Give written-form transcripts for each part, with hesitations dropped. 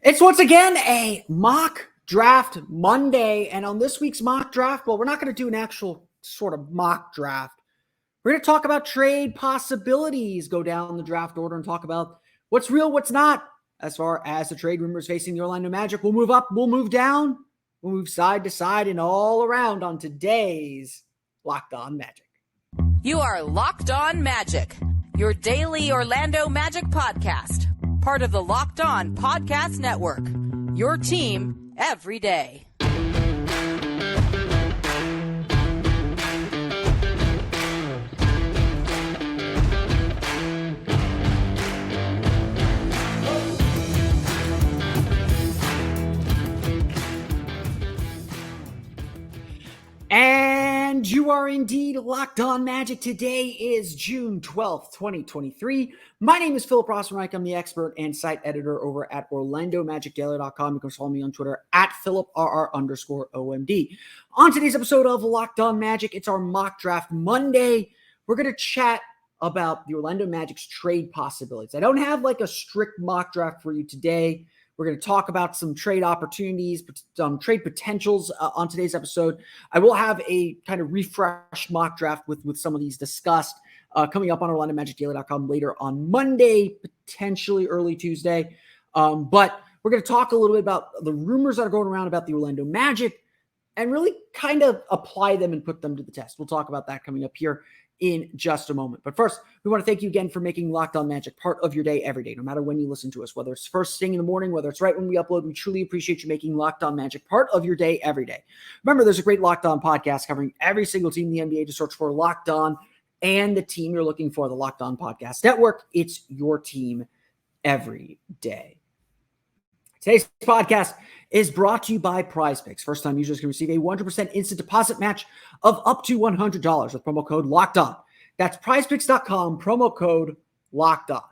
It's once again a mock draft Monday. And on this week's mock draft, well, we're not going to do an actual sort of mock draft. We're going to talk about trade possibilities, go down the draft order and talk about what's real, what's not. As far as the trade rumors facing the Orlando Magic, we'll move up, we'll move down, we'll move side to side and all around on today's Locked On Magic. You are Locked On Magic, your daily Orlando Magic podcast. Part of the Locked On Podcast Network, your team every day. And you are indeed Locked On Magic. Today is June 12th, 2023. My name is Philip Rossman-Reich. I'm the expert and site editor over at OrlandoMagicDaily.com. You can follow me on Twitter at PhilipRR_OMD. On today's episode of Locked On Magic, it's our mock draft Monday. We're going to chat about the Orlando Magic's trade possibilities. I don't have like a strict mock draft for you today. We're going to talk about some trade opportunities, some trade potentials on today's episode. I will have a kind of refresh mock draft with some of these discussed coming up on OrlandoMagicDaily.com later on Monday, potentially early Tuesday. But we're going to talk a little bit about the rumors that are going around about the Orlando Magic and really kind of apply them and put them to the test. We'll talk about that coming up here in just a moment. But first, we want to thank you again for making Locked On Magic part of your day every day, no matter when you listen to us, whether it's first thing in the morning, whether it's right when we upload. We truly appreciate you making Locked On Magic part of your day every day. Remember, there's a great Locked On podcast covering every single team in the NBA. To search for Locked On and the team you're looking for, the Locked On Podcast Network. It's your team every day. Today's podcast is brought to you by PrizePicks. First-time users can receive a 100% instant deposit match of up to $100 with promo code LOCKEDON. That's PrizePicks.com, promo code LOCKEDON.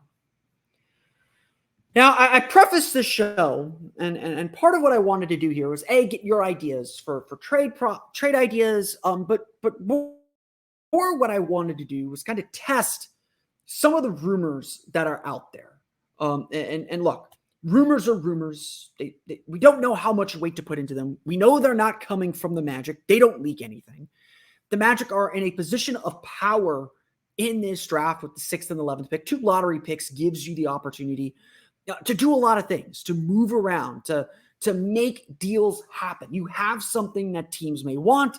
Now, I prefaced this show, and part of what I wanted to do here was, get your ideas for trade ideas, but more what I wanted to do was kind of test some of the rumors that are out there. And look, rumors are rumors. We don't know how much weight to put into them. We know they're not coming from the Magic. They don't leak anything. The Magic are in a position of power in this draft with the 6th and 11th pick. 2 lottery picks gives you the opportunity to do a lot of things, to move around, to make deals happen. You have something that teams may want.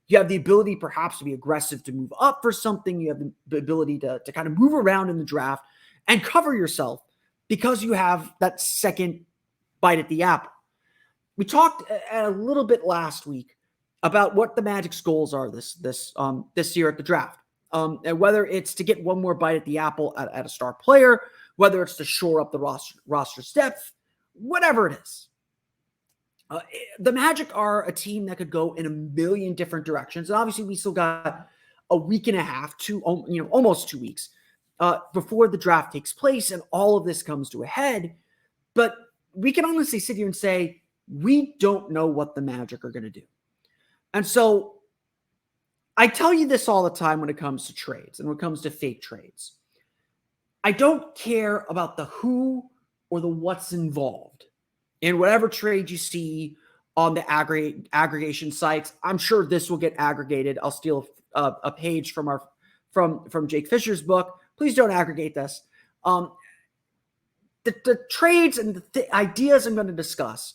You have the ability perhaps to be aggressive, to move up for something. You have the ability to kind of move around in the draft and cover yourself, because you have that second bite at the apple. We talked a little bit last week about what the Magic's goals are this year at the draft, and whether it's to get one more bite at the apple at a star player, whether it's to shore up the roster's depth, whatever it is. The Magic are a team that could go in a million different directions, and obviously we still got a week and a half to almost 2 weeks before the draft takes place and all of this comes to a head. But we can honestly sit here and say, we don't know what the Magic are going to do. And so I tell you this all the time when it comes to trades and when it comes to fake trades. I don't care about the who or the what's involved in whatever trade you see on the aggregation sites. I'm sure this will get aggregated. I'll steal a page from Jake Fisher's book. Please don't aggregate this. The trades and the ideas I'm going to discuss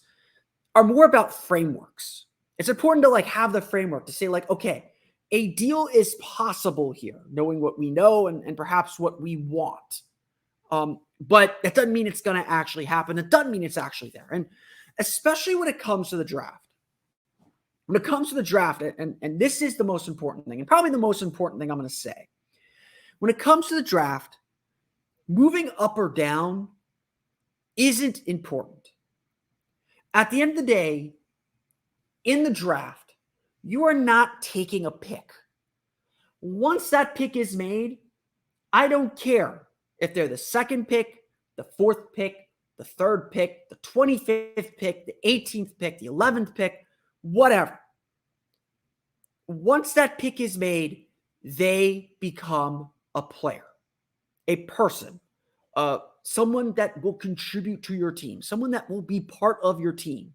are more about frameworks. It's important to have the framework to say okay, a deal is possible here, knowing what we know and perhaps what we want. But that doesn't mean it's going to actually happen. It doesn't mean it's actually there. And especially when it comes to the draft. When it comes to the draft, and this is the most important thing, and probably the most important thing I'm going to say. When it comes to the draft, moving up or down isn't important. At the end of the day, in the draft, you are not taking a pick. Once that pick is made, I don't care if they're the second pick, the 4th pick, the 3rd pick, the 25th pick, the 18th pick, the 11th pick, whatever. Once that pick is made, they become a player, a person, someone that will contribute to your team, someone that will be part of your team.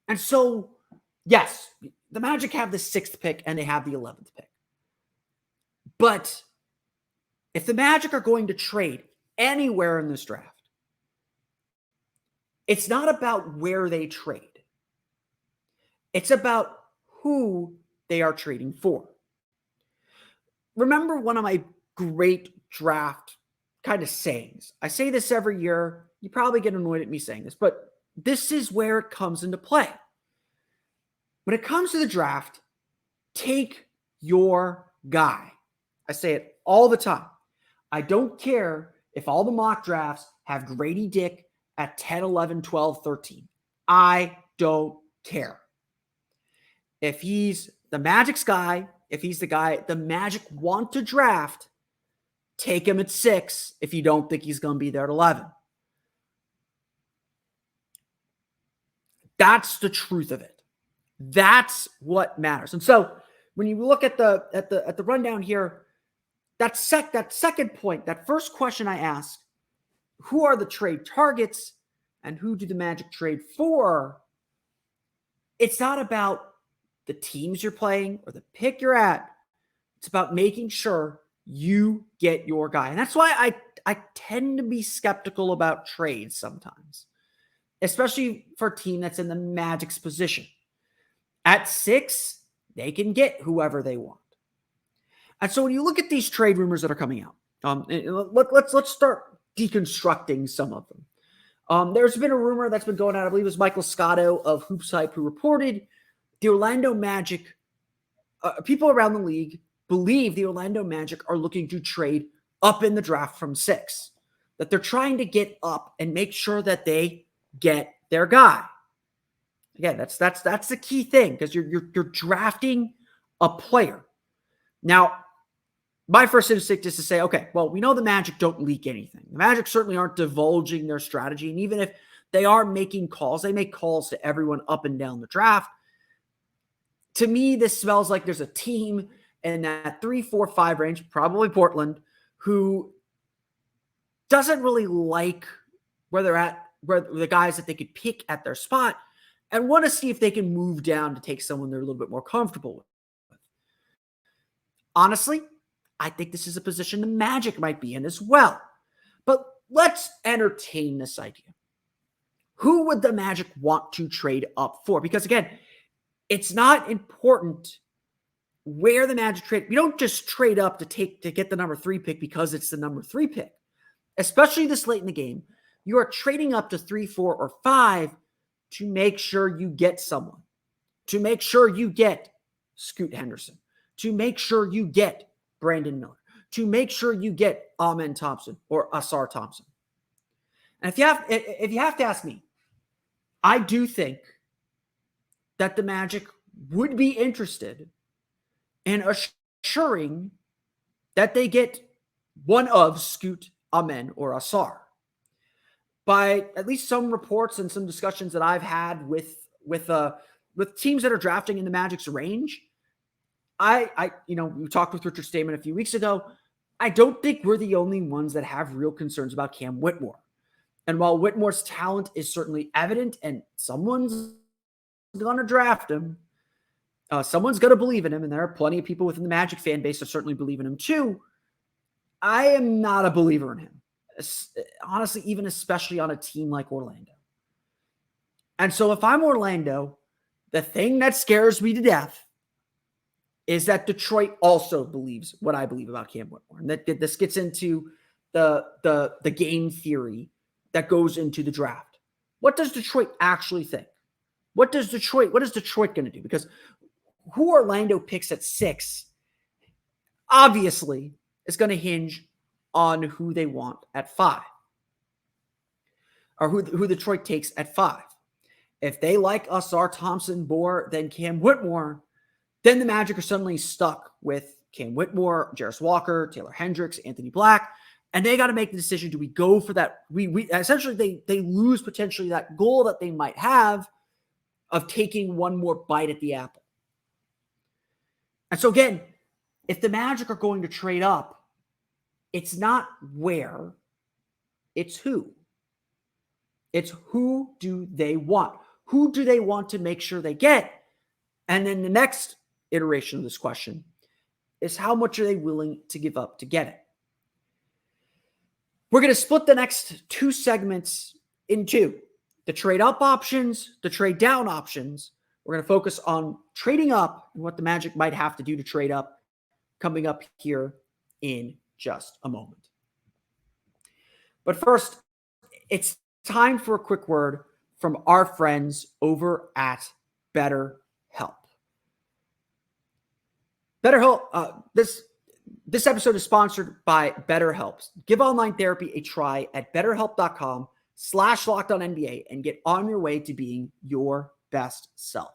And so, yes, the Magic have the 6th pick and they have the 11th pick. But if the Magic are going to trade anywhere in this draft, it's not about where they trade. It's about who they are trading for. Remember one of my great draft kind of sayings. I say this every year. You probably get annoyed at me saying this, but this is where it comes into play. When it comes to the draft, take your guy. I say it all the time. I don't care if all the mock drafts have Grady Dick at 10, 11, 12, 13. I don't care. If he's the Magic's guy, if he's the guy the Magic want to draft, take him at 6 if you don't think he's going to be there at 11. That's the truth of it. That's what matters. And so when you look at the rundown here, that second point, that first question I asked, who are the trade targets and who do the Magic trade for? It's not about the teams you're playing or the pick you're at. It's about making sure you get your guy. And that's why I tend to be skeptical about trades sometimes, especially for a team that's in the Magic's position. At 6, they can get whoever they want. And so when you look at these trade rumors that are coming out, let's start deconstructing some of them. There's been a rumor that's been going out, I believe it was Michael Scotto of Hoops Hype who reported the Orlando Magic, people around the league believe the Orlando Magic are looking to trade up in the draft from 6, that they're trying to get up and make sure that they get their guy. Again, that's the key thing because you're drafting a player. Now, my first instinct is to say, okay, well, we know the Magic don't leak anything. The Magic certainly aren't divulging their strategy. And even if they are making calls, they make calls to everyone up and down the draft. To me, this smells like there's a team in that 3, 4, 5 range, probably Portland, who doesn't really like where they're at, where the guys that they could pick at their spot, and want to see if they can move down to take someone they're a little bit more comfortable with. Honestly, I think this is a position the Magic might be in as well. But let's entertain this idea. Who would the Magic want to trade up for? Because again, it's not important where the Magic trade. We don't just trade up to get the number 3 pick because it's the number 3 pick. Especially this late in the game, you are trading up to 3, 4, or 5 to make sure you get someone, to make sure you get Scoot Henderson, to make sure you get Brandon Miller, to make sure you get Amen Thompson or Asar Thompson. And if you have to ask me, I do think that the Magic would be interested in assuring that they get one of Scoot, Amen, or Asar. By at least some reports and some discussions that I've had with teams that are drafting in the Magic's range, we talked with Richard Stayman a few weeks ago. I don't think we're the only ones that have real concerns about Cam Whitmore. And while Whitmore's talent is certainly evident and someone's going to draft him, someone's going to believe in him, and there are plenty of people within the Magic fan base that certainly believe in him too, I am not a believer in him. Honestly, even especially on a team like Orlando. And so if I'm Orlando, the thing that scares me to death is that Detroit also believes what I believe about Cam Whitmore. And that this gets into the game theory that goes into the draft. What does Detroit actually think? What is Detroit going to do? Because who Orlando picks at 6 obviously is going to hinge on who they want at 5, or who Detroit takes at 5. If they like Asar Thompson more than Cam Whitmore, then the Magic are suddenly stuck with Cam Whitmore, Jarris Walker, Taylor Hendricks, Anthony Black, and they got to make the decision: do we go for that? We essentially they lose potentially that goal that they might have of taking one more bite at the apple. And so again, if the Magic are going to trade up, it's not where, It's who. It's who do they want? Who do they want to make sure they get? And then the next iteration of this question is how much are they willing to give up to get it? We're going to split the next two segments in two. The trade up options, the trade down options. We're going to focus on trading up and what the Magic might have to do to trade up coming up here in just a moment. But first, it's time for a quick word from our friends over at BetterHelp. BetterHelp, this episode is sponsored by BetterHelp. Give online therapy a try at betterhelp.com/LockedOnNBA and get on your way to being your best self.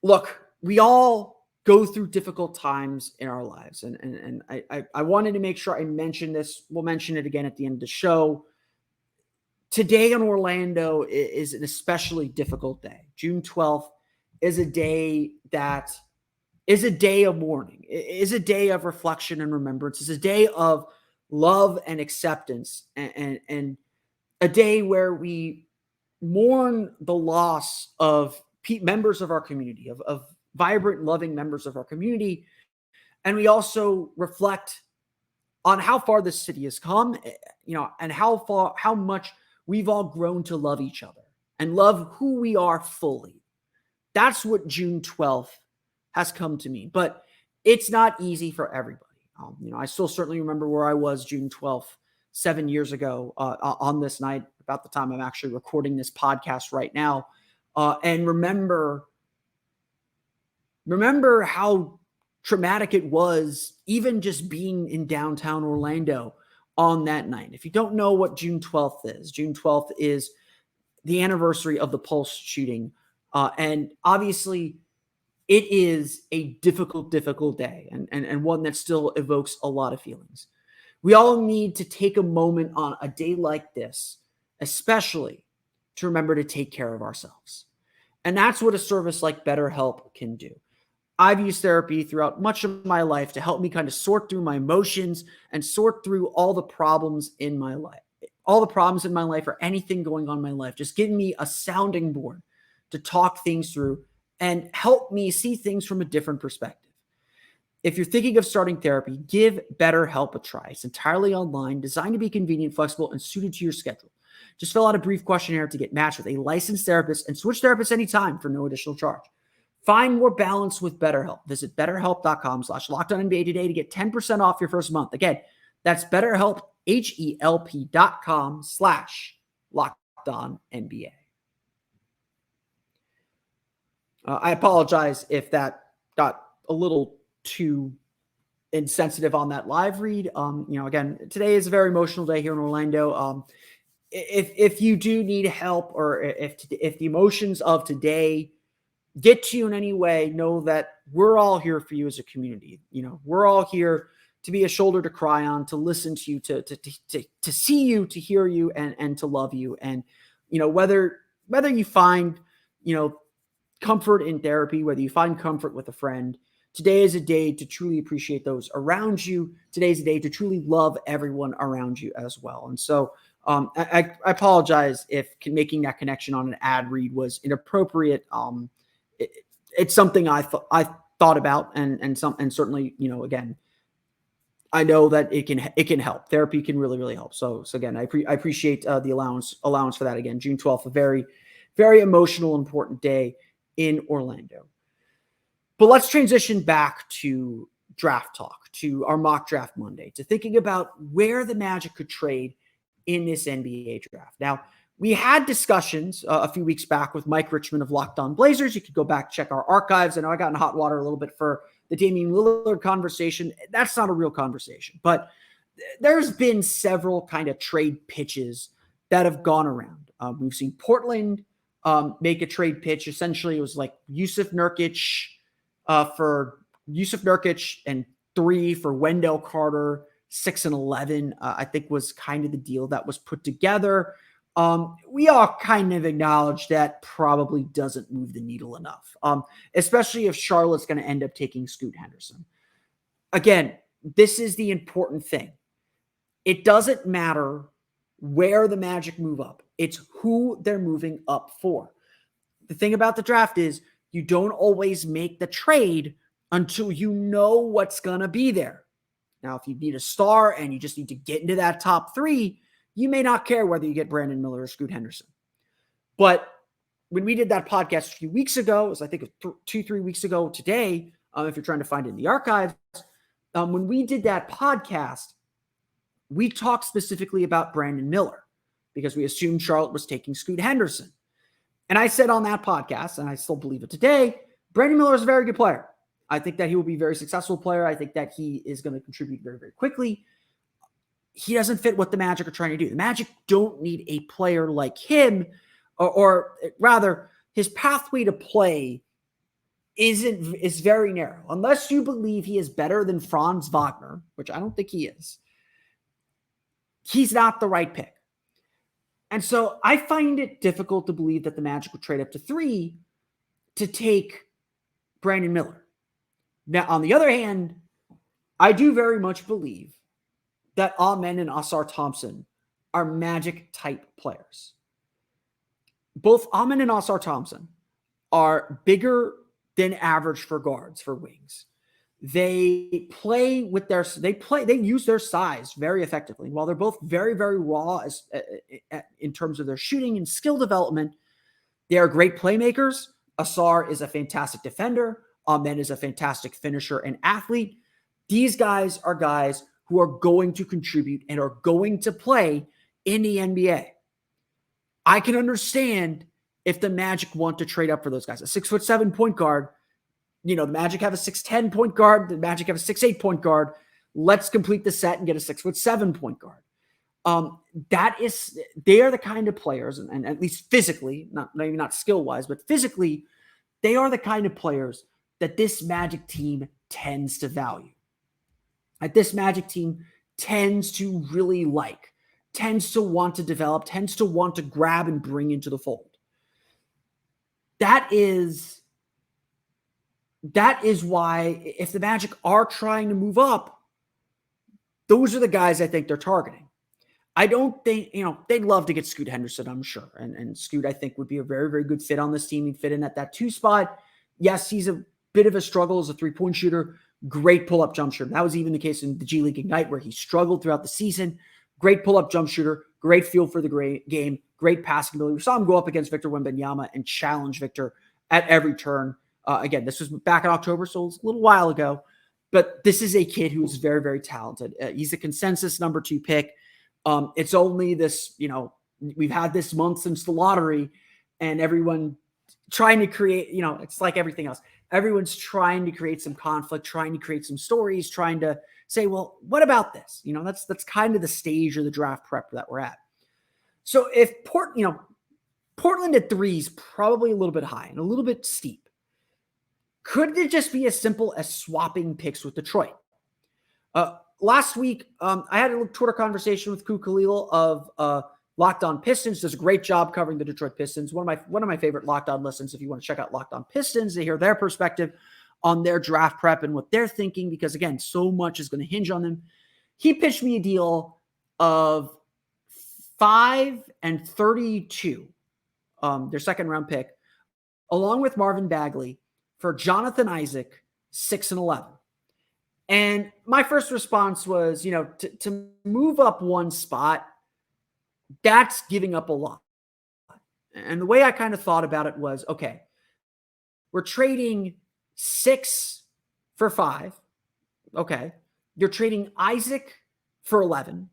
Look, we all go through difficult times in our lives. And I wanted to make sure I mention this. We'll mention it again at the end of the show. Today in Orlando is an especially difficult day. June 12th is a day that is a day of mourning. It is a day of reflection and remembrance. It's a day of love and acceptance, and a day where we mourn the loss of members of our community, of vibrant, loving members of our community. And we also reflect on how far this city has come, and how much we've all grown to love each other and love who we are fully. That's what June 12th has come to mean. But it's not easy for everybody. I still certainly remember where I was June 12th, 7 years ago, on this night, about the time I'm actually recording this podcast right now. And remember how traumatic it was, even just being in downtown Orlando on that night. If you don't know what June 12th is, June 12th is the anniversary of the Pulse shooting. And obviously, it is a difficult day, and one that still evokes a lot of feelings. We all need to take a moment on a day like this, especially to remember to take care of ourselves. And that's what a service like BetterHelp can do. I've used therapy throughout much of my life to help me kind of sort through my emotions and sort through all the problems in my life. All the problems in my life or anything going on in my life, just giving me a sounding board to talk things through and help me see things from a different perspective. If you're thinking of starting therapy, give BetterHelp a try. It's entirely online, designed to be convenient, flexible, and suited to your schedule. Just fill out a brief questionnaire to get matched with a licensed therapist and switch therapists anytime for no additional charge. Find more balance with BetterHelp. Visit betterhelp.com/LockedOnNBA today to get 10% off your first month. Again, that's BetterHelp, HELP.com/LockedOnNBA. I apologize if that got a little too insensitive on that live read. Again, today is a very emotional day here in Orlando. If you do need help, or if the emotions of today get to you in any way, know that we're all here for you as a community. We're all here to be a shoulder to cry on, to listen to you, to see you, to hear you, and to love you. And whether you find comfort in therapy, whether you find comfort with a friend, today is a day to truly appreciate those around you. Today is a day to truly love everyone around you as well. And so I apologize if making that connection on an ad read was inappropriate. It's something I thought about, and certainly, again, I know that it can help. Therapy can really, really help. So again, I appreciate the allowance for that. Again, June 12th, a very, very emotional, important day in Orlando. But let's transition back to draft talk, to our mock draft Monday, to thinking about where the Magic could trade in this NBA draft. Now, we had discussions a few weeks back with Mike Richmond of Locked On Blazers. You could go back, check our archives. I know I got in hot water a little bit for the Damian Lillard conversation. That's not a real conversation, but there's been several kind of trade pitches that have gone around. We've seen Portland make a trade pitch. Essentially, it was like Yusuf Nurkic and 3 for Wendell Carter, 6 and 11, I think was kind of the deal that was put together. We all kind of acknowledge that probably doesn't move the needle enough, especially if Charlotte's going to end up taking Scoot Henderson. Again, this is the important thing. It doesn't matter where the Magic move up. It's who they're moving up for. The thing about the draft is you don't always make the trade until you know what's going to be there. Now, if you need a star and you just need to get into that top 3, you may not care whether you get Brandon Miller or Scoot Henderson. But when we did that podcast a few weeks ago, it was I think 2-3 weeks ago today, if you're trying to find it in the archives, when we did that podcast, we talked specifically about Brandon Miller because we assumed Charlotte was taking Scoot Henderson. And I said on that podcast, and I still believe it today, Brandon Miller is a very good player. I think that he will be a very successful player. I think that he is going to contribute very, very quickly. He doesn't fit what the Magic are trying to do. The Magic don't need a player like him, or rather, his pathway to play is very narrow. Unless you believe he is better than Franz Wagner, which I don't think he is, he's not the right pick. And so I find it difficult to believe that the Magic would trade up to 3 to take Brandon Miller. Now, on the other hand, I do very much believe that Amen and Ausar Thompson are Magic-type players. Both Amen and Ausar Thompson are bigger than average for guards, for wings. They use their size very effectively. While they're both very, very raw in terms of their shooting and skill development, they are great playmakers. Ausar is a fantastic defender. Amen is a fantastic finisher and athlete. These guys are guys who are going to contribute and are going to play in the NBA. I can understand if the Magic want to trade up for those guys. A 6'7" point guard, the Magic have a 6'10" point guard. The Magic have a 6'8" point guard. Let's complete the set and get a 6'7" point guard. They are the kind of players, and at least physically, maybe not skill-wise, but physically, they are the kind of players that this Magic team tends to value. That this Magic team tends to really like, tends to want to develop, tends to want to grab and bring into the fold. That is why if the Magic are trying to move up, those are the guys I think they're targeting. I don't think, they'd love to get Scoot Henderson, I'm sure. And Scoot, I think, would be a very, very good fit on this team. He'd fit in at that 2 spot. Yes, he's a bit of a struggle as a 3-point shooter. Great pull-up jump shooter. That was even the case in the G League Ignite where he struggled throughout the season. Great pull-up jump shooter. Great feel for the game. Great passing ability. We saw him go up against Victor Wembanyama and challenge Victor at every turn. Again, this was back in October, so it's a little while ago. But this is a kid who is very, very talented. He's a consensus number 2 pick. It's only this, we've had this month since the lottery, and everyone trying to create, it's like everything else. Everyone's trying to create some conflict, trying to create some stories, trying to say, well, what about this? That's kind of the stage of the draft prep that we're at. So if Portland at 3 is probably a little bit high and a little bit steep. Could it just be as simple as swapping picks with Detroit? Last week, I had a Twitter conversation with Ku Khalil of Locked On Pistons. Does a great job covering the Detroit Pistons. One of my favorite Locked On listens. If you want to check out Locked On Pistons to hear their perspective on their draft prep and what they're thinking, because again, so much is going to hinge on them. He pitched me a deal of 5 and 32, their second round pick, along with Marvin Bagley for Jonathan Isaac, 6 and 11. And my first response was, to move up 1 spot, that's giving up a lot. And the way I kind of thought about it was, okay, we're trading 6 for 5. Okay. You're trading Isaac for 11,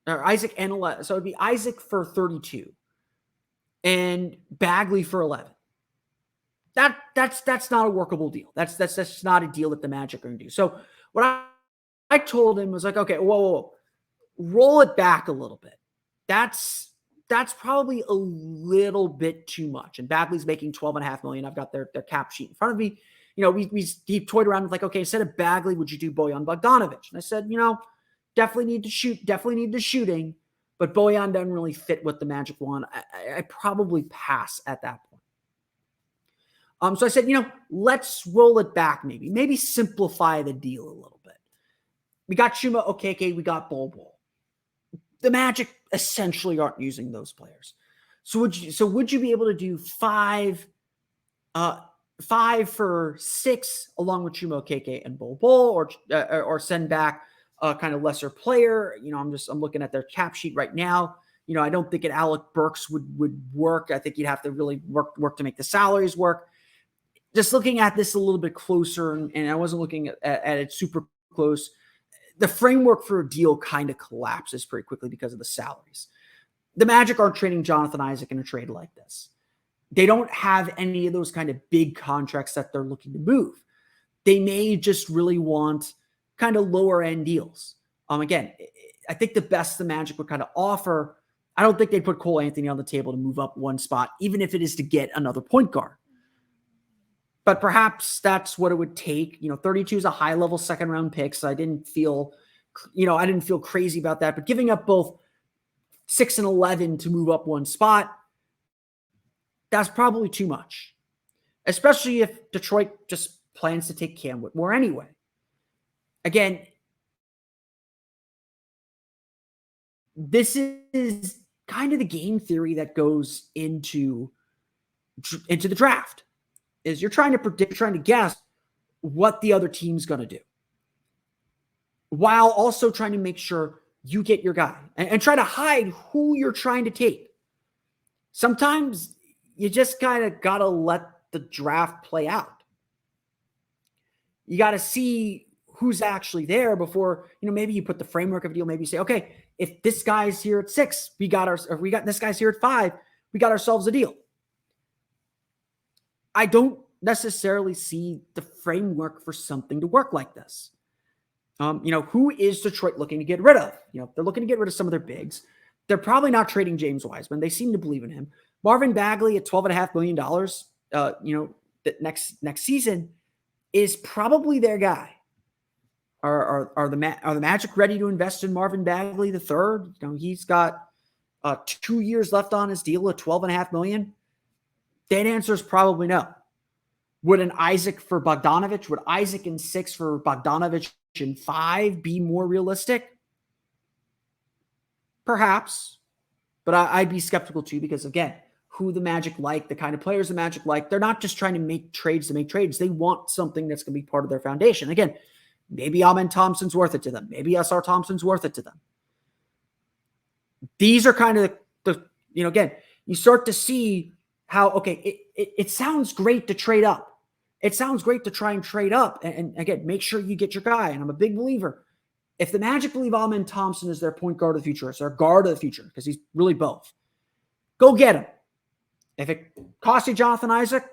or Isaac and 11. So it'd be Isaac for 32 and Bagley for 11. That's not a workable deal. That's not a deal that the Magic are going to do. So what I told him was like, okay, whoa, roll it back a little bit. That's probably a little bit too much. And Bagley's making $12.5 million. I've got their cap sheet in front of me. He toyed around with like, okay, instead of Bagley, would you do Bojan Bogdanovic? And I said, definitely need the shooting, but Bojan doesn't really fit what the Magic want. I probably pass at that point. So I said, let's roll it back maybe simplify the deal a little bit. We got Chuma Okeke, we got Bol Bol. The Magic essentially aren't using those players. So would you be able to do five for 6 along with Chumo, KK, and Bol Bol, or send back a kind of lesser player? I'm looking at their cap sheet right now. I don't think an Alec Burks would work. I think you'd have to really work to make the salaries work. Just looking at this a little bit closer, and I wasn't looking at it super close, the framework for a deal kind of collapses pretty quickly because of the salaries. The Magic aren't trading Jonathan Isaac in a trade like this. They don't have any of those kind of big contracts that they're looking to move. They may just really want kind of lower end deals. Again, I think the best the Magic would kind of offer, I don't think they'd put Cole Anthony on the table to move up one spot, even if it is to get another point guard. But perhaps that's what it would take. 32 is a high level second round pick. So I didn't feel crazy about that, but giving up both 6 and 11 to move up one spot, that's probably too much, especially if Detroit just plans to take Cam Whitmore anyway. Again, this is kind of the game theory that goes into the draft, is you're trying to predict, trying to guess what the other team's going to do, while also trying to make sure you get your guy and try to hide who you're trying to take. Sometimes you just kind of got to let the draft play out. You got to see who's actually there before, maybe you put the framework of a deal. Maybe you say, okay, if this guy's here at 6, we got this guy's here at 5, we got ourselves a deal. I don't necessarily see the framework for something to work like this. Who is Detroit looking to get rid of? They're looking to get rid of some of their bigs. They're probably not trading James Wiseman. They seem to believe in him. Marvin Bagley at $12.5 million, that next season is probably their guy. Are the Magic ready to invest in Marvin Bagley the third? He's got 2 years left on his deal at $12.5 million. That answer is probably no. Would an Isaac for Bogdanovich? Would Isaac in 6 for Bogdanovich in 5 be more realistic? Perhaps, but I'd be skeptical too, because again, who the Magic like, the kind of players the Magic like, they're not just trying to make trades to make trades. They want something that's going to be part of their foundation. Again, maybe Amen Thompson's worth it to them. Maybe SR Thompson's worth it to them. These are kind of again, you start to see how, okay, it sounds great to trade up. It sounds great to try and trade up. And again, make sure you get your guy. And I'm a big believer. If the Magic believe Amen Thompson is their point guard of the future, it's their guard of the future, because he's really both, go get him. If it costs you Jonathan Isaac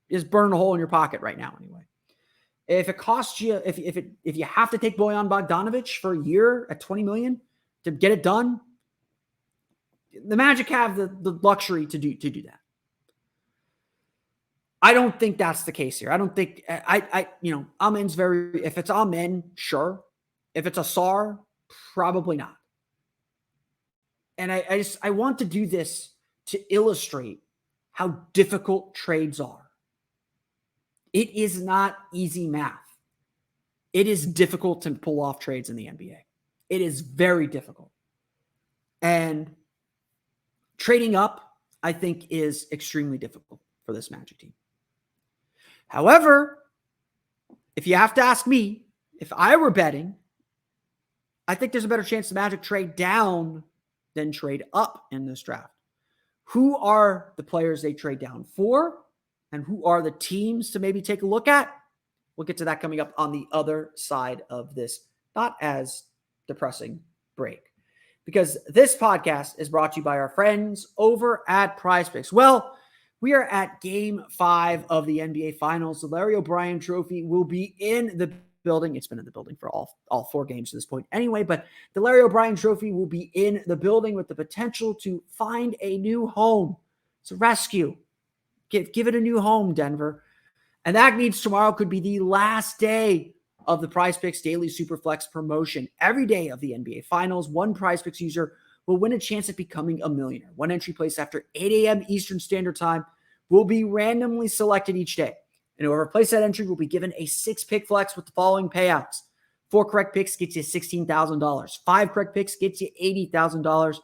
is burning a hole in your pocket right now anyway. If it costs you, if you have to take Bojan Bogdanović for a year at $20 million to get it done, the Magic have the luxury to do that. I don't think that's the case here. I don't think Amen's if it's Amen, sure. If it's Asar, probably not. And I want to do this to illustrate how difficult trades are. It is not easy math. It is difficult to pull off trades in the NBA. It is very difficult. And trading up, I think, is extremely difficult for this Magic team. However, if you have to ask me, if I were betting, I think there's a better chance the Magic trade down than trade up in this draft. Who are the players they trade down for? And who are the teams to maybe take a look at? We'll get to that coming up on the other side of this not as depressing break. Because this podcast is brought to you by our friends over at PrizePicks. Well, we are at Game 5 of the NBA Finals. The Larry O'Brien Trophy will be in the building. It's been in the building for all 4 games to this point anyway, but the Larry O'Brien Trophy will be in the building with the potential to find a new home. It's a rescue. Give it a new home, Denver. And that means tomorrow could be the last day of the PrizePicks Daily Superflex promotion. Every day of the NBA Finals, one PrizePicks user will win a chance at becoming a millionaire. One entry placed after 8 a.m. Eastern Standard Time will be randomly selected each day. And whoever placed that entry will be given a 6-pick flex with the following payouts: 4 correct picks gets you $16,000. 5 correct picks gets you $80,000.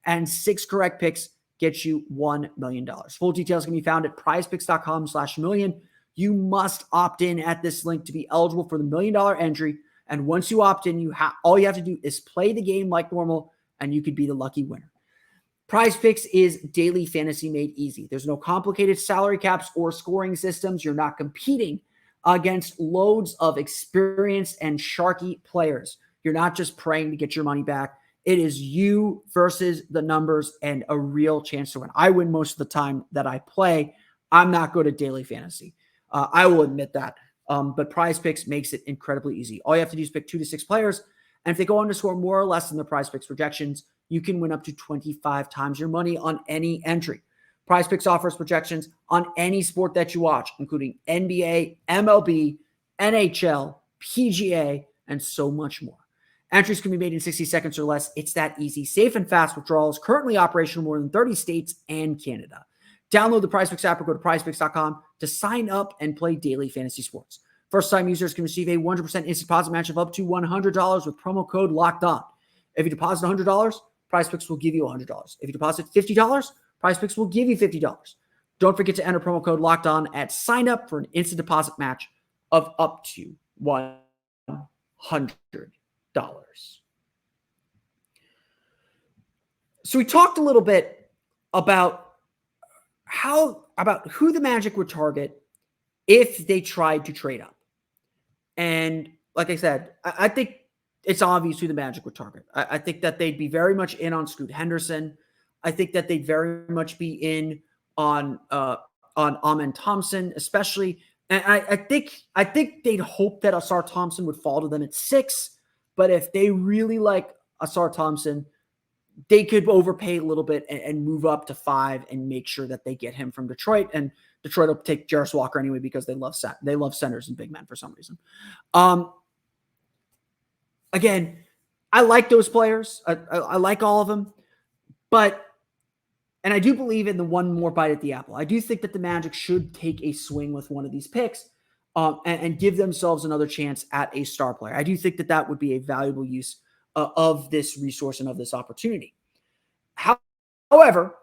And 6 correct picks gets you $1 million. Full details can be found at prizepicks.com/million. You must opt in at this link to be eligible for the $1 million entry. And once you opt in, all you have to do is play the game like normal, and you could be the lucky winner. PrizePicks is daily fantasy made easy. There's no complicated salary caps or scoring systems. You're not competing against loads of experienced and sharky players. You're not just praying to get your money back. It is you versus the numbers and a real chance to win. I win most of the time that I play. I'm not good at daily fantasy. I will admit that. But PrizePicks makes it incredibly easy. All you have to do is pick 2 to 6 players. And if they go on to score more or less than the PrizePicks projections, you can win up to 25 times your money on any entry. PrizePicks offers projections on any sport that you watch, including NBA, MLB, NHL, PGA, and so much more. Entries can be made in 60 seconds or less. It's that easy. Safe and fast withdrawals, currently operational in more than 30 states and Canada. Download the PrizePicks app or go to prizepicks.com to sign up and play daily fantasy sports. First-time users can receive a 100% instant deposit match of up to $100 with promo code LOCKEDON. If you deposit $100, PrizePicks will give you $100. If you deposit $50, PrizePicks will give you $50. Don't forget to enter promo code LOCKEDON at sign up for an instant deposit match of up to $100. So we talked a little bit about who the Magic would target if they tried to trade up. And like I said, I think it's obvious who the Magic would target. I think that they'd be very much in on Scoot Henderson. I think that they'd very much be in on Amen Thompson, especially. And I think they'd hope that Asar Thompson would fall to them at 6. But if they really like Asar Thompson, they could overpay a little bit and move up to 5 and make sure that they get him from Detroit. And Detroit will take Jarris Walker anyway because they love centers and big men for some reason. Again, I like those players. I like all of them. And I do believe in the one more bite at the apple. I do think that the Magic should take a swing with one of these picks and give themselves another chance at a star player. I do think that that would be a valuable use of this resource and of this opportunity. However,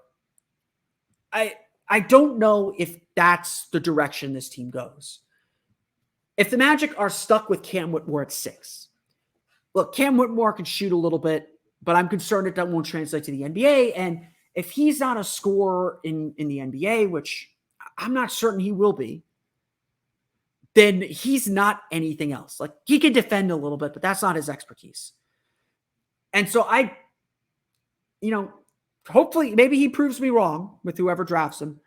I don't know if that's the direction this team goes. If the Magic are stuck with Cam Whitmore at 6, look, Cam Whitmore can shoot a little bit, but I'm concerned that won't translate to the NBA. And if he's not a scorer in the NBA, which I'm not certain he will be, then he's not anything else. Like, he can defend a little bit, but that's not his expertise. And so hopefully, maybe he proves me wrong with whoever drafts him.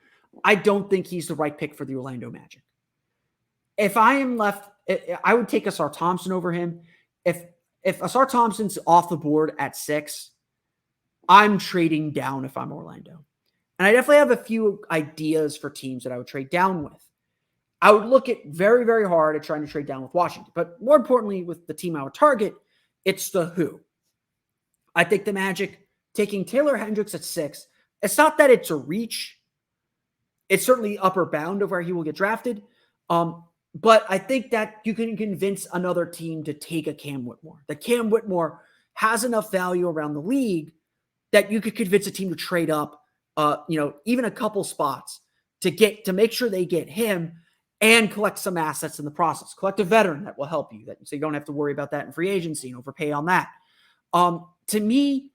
I don't think he's the right pick for the Orlando Magic. If I am left, I would take Asar Thompson over him. If Asar Thompson's off the board at 6, I'm trading down if I'm Orlando. And I definitely have a few ideas for teams that I would trade down with. I would look at very, very hard at trying to trade down with Washington. But more importantly, with the team I would target, it's the who. I think the Magic taking Taylor Hendricks at 6, it's not that it's a reach. It's certainly upper bound of where he will get drafted. But I think that you can convince another team to take a Cam Whitmore. That Cam Whitmore has enough value around the league that you could convince a team to trade up, even a couple spots to make sure they get him and collect some assets in the process. Collect a veteran that will help you, so you don't have to worry about that in free agency and overpay on that. To me,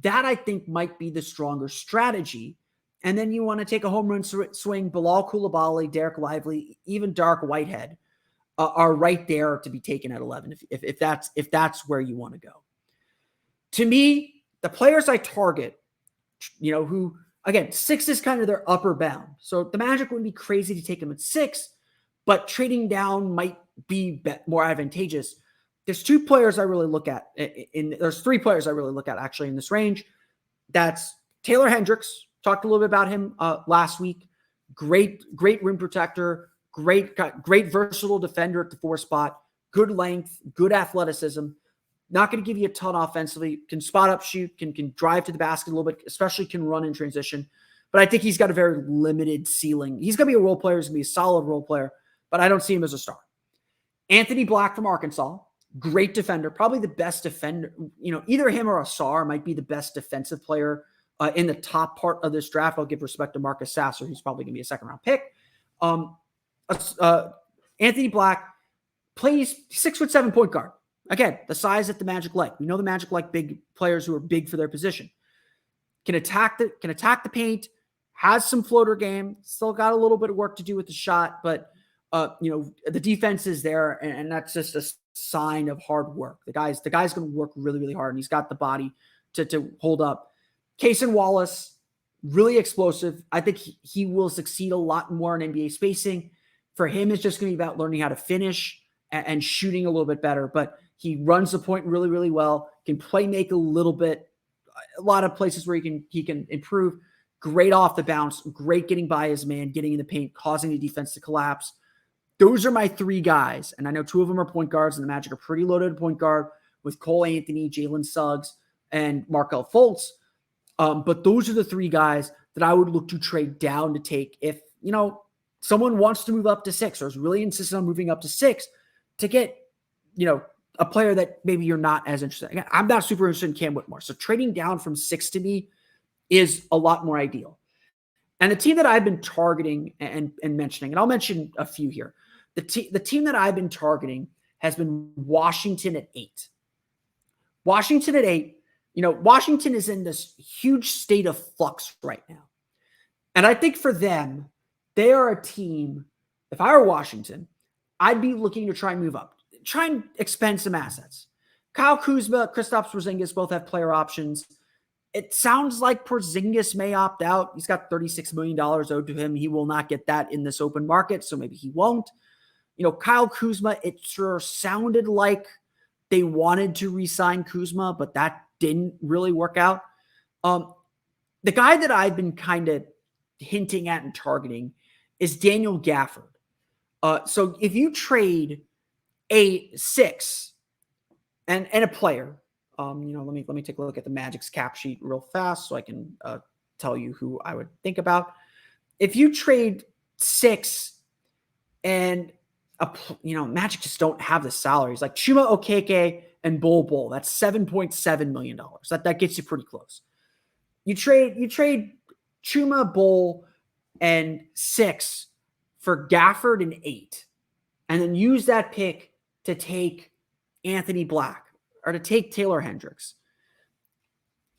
that I think might be the stronger strategy. And then you want to take a home run swing. Bilal Coulibaly, Derek Lively, even Dark Whitehead are right there to be taken at 11 if that's where you want to go. To me, the players I target, who, again, 6 is kind of their upper bound. So the Magic wouldn't be crazy to take them at 6, but trading down might be more advantageous. There's 2 players I really look at. There's 3 players I really look at actually in this range. That's Taylor Hendricks. Talked a little bit about him last week. Great rim protector. Great versatile defender at the 4 spot. Good length. Good athleticism. Not going to give you a ton offensively. Can spot up shoot. Can drive to the basket a little bit. Especially can run in transition. But I think he's got a very limited ceiling. He's going to be a role player. He's going to be a solid role player. But I don't see him as a star. Anthony Black from Arkansas. great defender, probably the best defender. Either him or Asar might be the best defensive player in the top part of this draft. I'll give respect to Marcus Sasser, who's probably going to be a second-round pick. Anthony Black plays 6'7" point guard. Again, the size that the Magic like. We know the Magic like big players who are big for their position. Can attack the paint, has some floater game, still got a little bit of work to do with the shot, but the defense is there, and that's just a sign of hard work. The guy's going to work really, really hard, and he's got the body to hold up. Cason Wallace, really explosive. I think he will succeed a lot more in NBA spacing. For him, it's just going to be about learning how to finish and shooting a little bit better, but he runs the point really, really well, can play make a little bit, a lot of places where he can improve. Great off the bounce, great getting by his man, getting in the paint, causing the defense to collapse. Those are my three guys, and I know two of them are point guards, and the Magic are pretty loaded at point guard with Cole Anthony, Jalen Suggs, and Markelle Fultz. But those are the three guys that I would look to trade down to take if, someone wants to move up to 6 or is really insistent on moving up to 6 to get, a player that maybe you're not as interested in. Again, I'm not super interested in Cam Whitmore. So trading down from 6 to me is a lot more ideal. And the team that I've been targeting and mentioning, and I'll mention a few here. The team that I've been targeting has been Washington at 8. Washington at 8, Washington is in this huge state of flux right now. And I think for them, they are a team, if I were Washington, I'd be looking to try and move up. Try and expend some assets. Kyle Kuzma, Kristaps Porzingis both have player options. It sounds like Porzingis may opt out. He's got $36 million owed to him. He will not get that in this open market, so maybe he won't. Kyle Kuzma, it sure sounded like they wanted to re-sign Kuzma, but that didn't really work out. The guy that I've been kind of hinting at and targeting is Daniel Gafford. So if you trade a 6 and a player, let me take a look at the Magic's cap sheet real fast so I can tell you who I would think about. If you trade 6 and Magic just don't have the salaries like Chuma Okeke and Bol, that's $7.7 million. That gets you pretty close. You trade Chuma, Bol, and 6 for Gafford and 8, and then use that pick to take Anthony Black or to take Taylor Hendricks.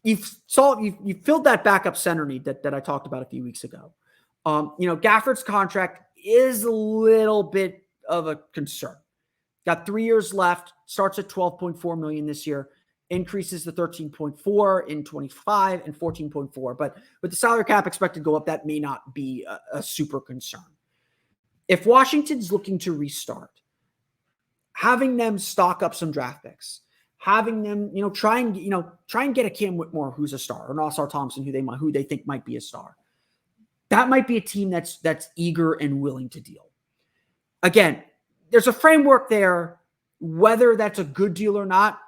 You filled that backup center need that I talked about a few weeks ago. Gafford's contract is a little bit of a concern. Got 3 years left, starts at $12.4 million this year, increases to $13.4 in 25 and $14.4. But with the salary cap expected to go up, that may not be a super concern. If Washington's looking to restart, having them stock up some draft picks, having them, try and get a Cam Whitmore who's a star, or an Ausar Thompson who they think might be a star. That might be a team that's eager and willing to deal. Again, there's a framework there. Whether that's a good deal or not,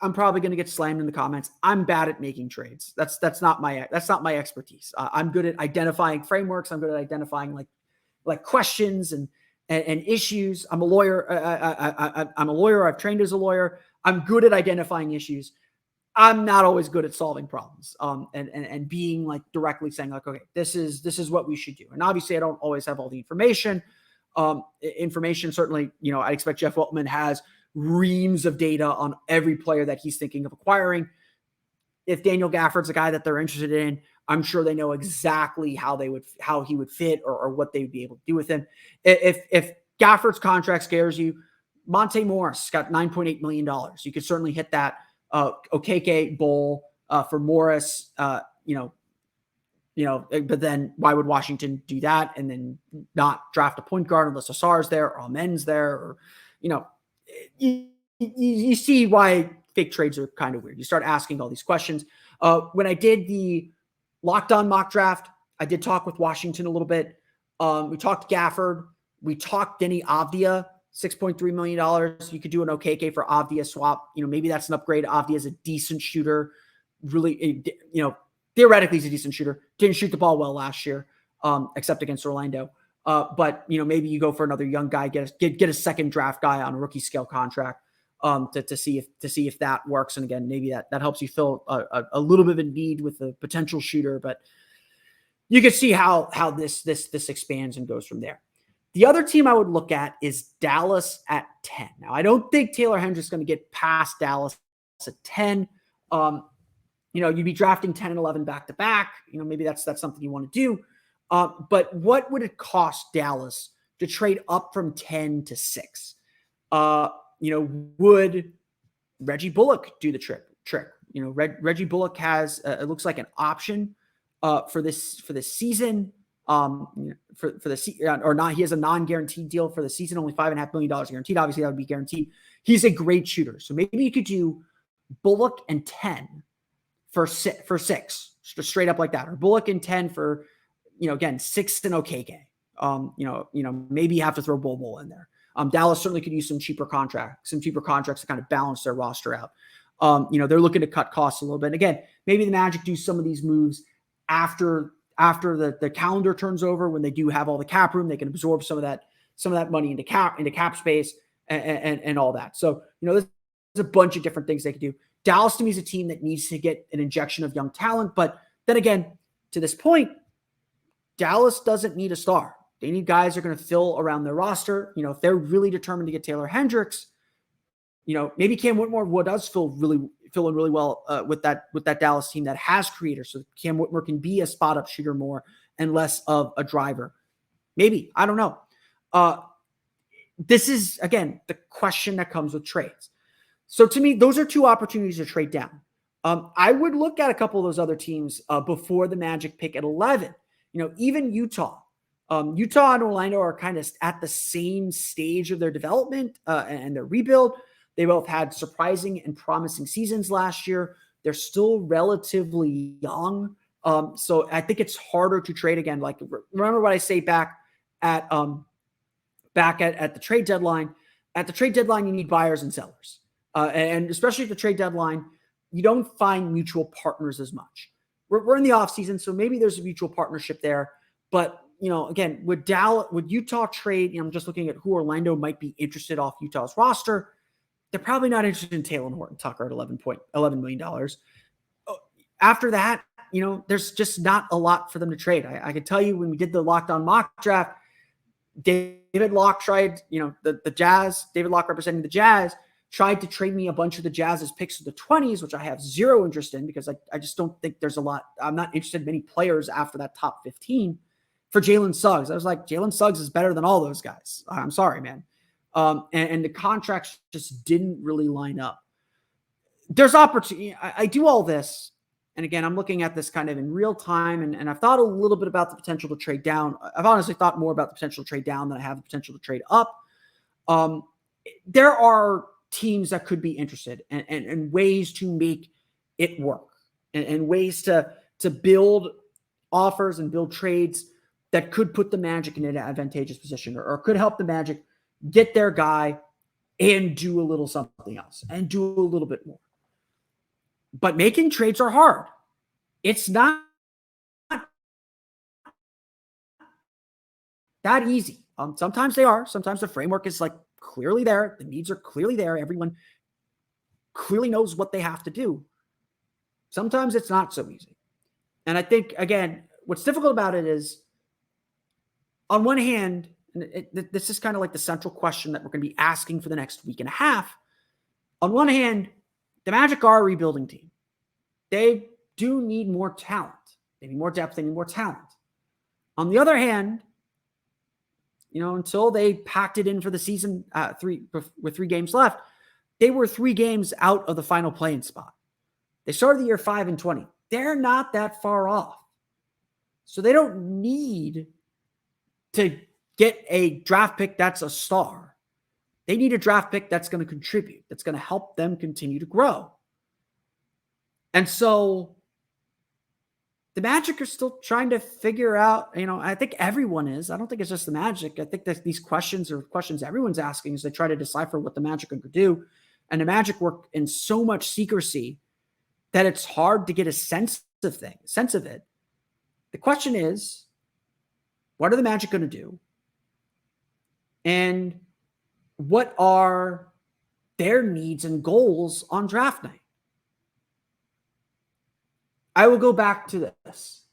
I'm probably going to get slammed in the comments. I'm bad at making trades. That's not my expertise. I'm good at identifying frameworks. I'm good at identifying like questions and issues. I'm a lawyer. I'm a lawyer. I've trained as a lawyer. I'm good at identifying issues. I'm not always good at solving problems. And being like directly saying like, okay, this is what we should do. And obviously I don't always have all the information. Information certainly, I expect Jeff Weltman has reams of data on every player that he's thinking of acquiring. If Daniel Gafford's a guy that they're interested in, I'm sure they know exactly how he would fit or what they would be able to do with him. If Gafford's contract scares you, Monte Morris got $9.8 million. You could certainly hit that. Okeke Bowl for Morris, but then why would Washington do that and then not draft a point guard unless Asar's there or Amen's there? Or, you see why fake trades are kind of weird. You start asking all these questions. When I did the Locked On mock draft, I did talk with Washington a little bit. We talked Gafford. We talked Denny Avdia, $6.3 million. You could do an Okeke for Avdia swap. Maybe that's an upgrade. Avdia is a decent shooter. Really, theoretically he's a decent shooter. Didn't shoot the ball well last year, except against Orlando. But maybe you go for another young guy, get a second draft guy on a rookie scale contract. to see if that works. And again, maybe that helps you fill a little bit of a need with a potential shooter, but you can see how this expands and goes from there. The other team I would look at is Dallas at 10. Now, I don't think Taylor Hendricks is going to get past Dallas at 10. You'd be drafting 10 and 11 back to back. Maybe that's something you want to do. But what would it cost Dallas to trade up from 10 to 6? Would Reggie Bullock do the trick? Reggie Bullock has, it looks like, an option for this season. For the season or not, he has a non-guaranteed deal for the season, only $5.5 million guaranteed. Obviously, that would be guaranteed. He's a great shooter, so maybe you could do Bullock and 10 for 6, just straight up like that, or Bullock and 10 for, again, 6 and OKK. Maybe you have to throw Bol in there. Dallas certainly could use some cheaper contracts to kind of balance their roster out. They're looking to cut costs a little bit. And again, maybe the Magic do some of these moves after the calendar turns over, when they do have all the cap room. They can absorb some of that money into cap space and all that. So, there's a bunch of different things they could do. Dallas, to me, is a team that needs to get an injection of young talent. But then again, to this point, Dallas doesn't need a star. They need guys who are going to fill around their roster. If they're really determined to get Taylor Hendricks, maybe Cam Whitmore does fill in really well with that Dallas team that has creators. So Cam Whitmore can be a spot up shooter more and less of a driver. Maybe, I don't know. This is, again, the question that comes with trades. So to me, those are two opportunities to trade down. I would look at a couple of those other teams before the Magic pick at 11. Even Utah. Utah and Orlando are kind of at the same stage of their development and their rebuild. They both had surprising and promising seasons last year. They're still relatively young. So I think it's harder to trade again. Like, remember what I say back at the trade deadline. At the trade deadline, you need buyers and sellers. And especially at the trade deadline, you don't find mutual partners as much. We're in the offseason, so maybe there's a mutual partnership there. But, again, would Utah trade? I'm just looking at who Orlando might be interested off Utah's roster. They're probably not interested in Taylor Horton Tucker at $11 million. After that, there's just not a lot for them to trade. I can tell you, when we did the Locked On mock draft, David Locke tried, the Jazz, David Locke representing the Jazz, tried to trade me a bunch of the Jazz's picks of the 20s, which I have zero interest in, because I just don't think there's a lot. I'm not interested in many players after that top 15 for Jalen Suggs. I was like, Jalen Suggs is better than all those guys. I'm sorry, man. And the contracts just didn't really line up. There's opportunity. I do all this. And again, I'm looking at this kind of in real time, and I've thought a little bit about the potential to trade down. I've honestly thought more about the potential to trade down than I have the potential to trade up. There are teams that could be interested, and ways to make it work, and ways to build offers and build trades that could put the Magic in an advantageous position, or could help the Magic get their guy and do a little something else and do a little bit more. But making trades are hard. It's not that easy. Sometimes they are. Sometimes the framework is like clearly there. The needs are clearly there. Everyone clearly knows what they have to do. Sometimes it's not so easy. And I think, again, what's difficult about it is, on one hand, and this is kind of like the central question that we're going to be asking for the next week and a half. On one hand, the Magic are a rebuilding team. They do need more talent. They need more depth. They need more talent. On the other hand, until they packed it in for the season with 3 games left, they were 3 games out of the final play-in spot. They started the year 5-20. They're not that far off. So they don't need to get a draft pick that's a star. They need a draft pick that's going to contribute, that's going to help them continue to grow. And so the Magic are still trying to figure out, I think everyone is. I don't think it's just the Magic. I think that these questions are questions everyone's asking as they try to decipher what the Magic are going to do. And the Magic work in so much secrecy that it's hard to get a sense of it. The question is, what are the Magic going to do? And what are their needs and goals on draft night. I will go back to this.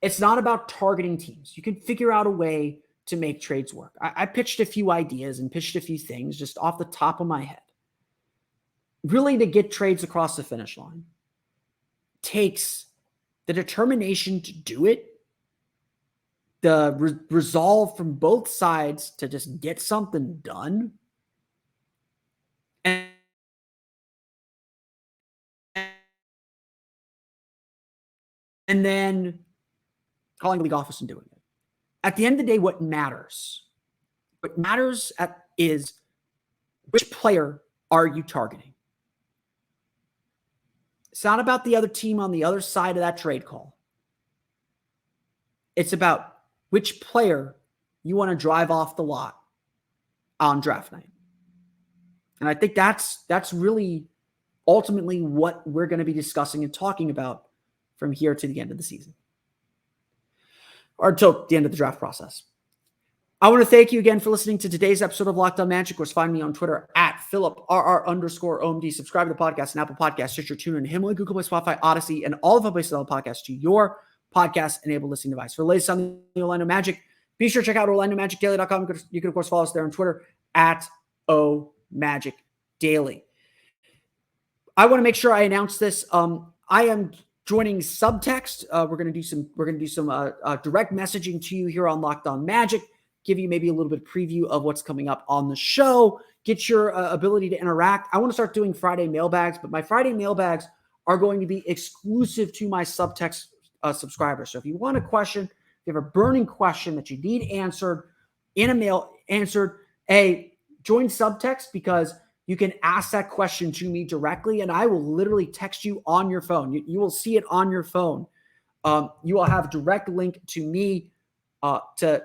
It's not about targeting teams. You can figure out a way to make trades work. I pitched a few ideas and pitched a few things just off the top of my head. Really, to get trades across the finish line takes the determination to do it, the resolve from both sides to just get something done, and then calling the league office and doing it. At the end of the day, what matters is which player are you targeting? It's not about the other team on the other side of that trade call. It's about which player you want to drive off the lot on draft night. And I think that's really ultimately what we're going to be discussing and talking about from here to the end of the season, or until the end of the draft process. I want to thank you again for listening to today's episode of Locked On Magic. Of course, find me on Twitter at @PhilipRR_OMD. Subscribe to the podcast and Apple Podcasts, Stitcher, TuneIn, Himalaya, Google Play, Spotify, Odyssey, and all of the places on the podcast to your podcast-enabled listening device. For the latest on the Orlando Magic, be sure to check out OrlandoMagicDaily.com. You can, of course, follow us there on Twitter at OMagicDaily. I want to make sure I announce this. I am joining Subtext. We're going to do some direct messaging to you here on Locked On Magic. Give you maybe a little bit of preview of what's coming up on the show. Get your ability to interact. I want to start doing Friday mailbags, but my Friday mailbags are going to be exclusive to my Subtext subscribers. So if you want a question, if you have a burning question that you need answered in a mail, join Subtext, because you can ask that question to me directly, and I will literally text you on your phone. You will see it on your phone. You will have a direct link to me to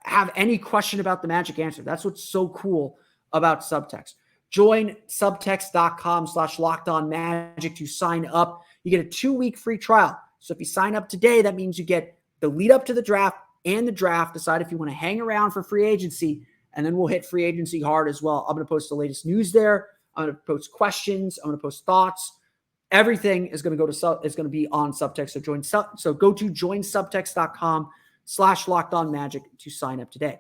have any question about the Magic answer. That's what's so cool about Subtext. Join subtext.com/lockedonmagic to sign up. You get a 2-week free trial. So if you sign up today, that means you get the lead up to the draft and the draft. Decide if you want to hang around for free agency, and then we'll hit free agency hard as well. I'm going to post the latest news there. I'm going to post questions. I'm going to post thoughts. Everything is going to be on Subtext. So go to joinsubtext.com/lockedonmagic to sign up today.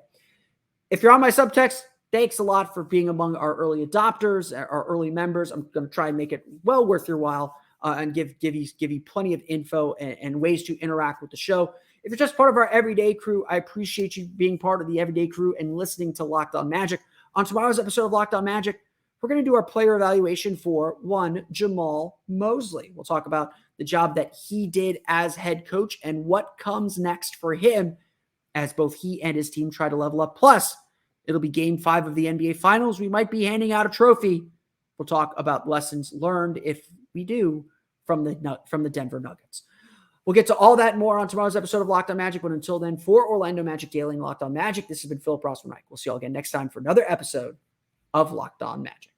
If you're on my Subtext, thanks a lot for being among our early adopters, our early members. I'm going to try and make it well worth your while and give you plenty of info and ways to interact with the show. If you're just part of our everyday crew, I appreciate you being part of the everyday crew and listening to Locked On Magic. On tomorrow's episode of Locked On Magic, we're going to do our player evaluation for Jamal Mosley. We'll talk about the job that he did as head coach and what comes next for him as both he and his team try to level up. Plus, it'll be Game 5 of the NBA Finals. We might be handing out a trophy. We'll talk about lessons learned, if we do, from the Denver Nuggets. We'll get to all that and more on tomorrow's episode of Locked On Magic. But until then, for Orlando Magic Daily and Locked On Magic, this has been Philip Rossman-Reich. We'll see you all again next time for another episode of Locked On Magic.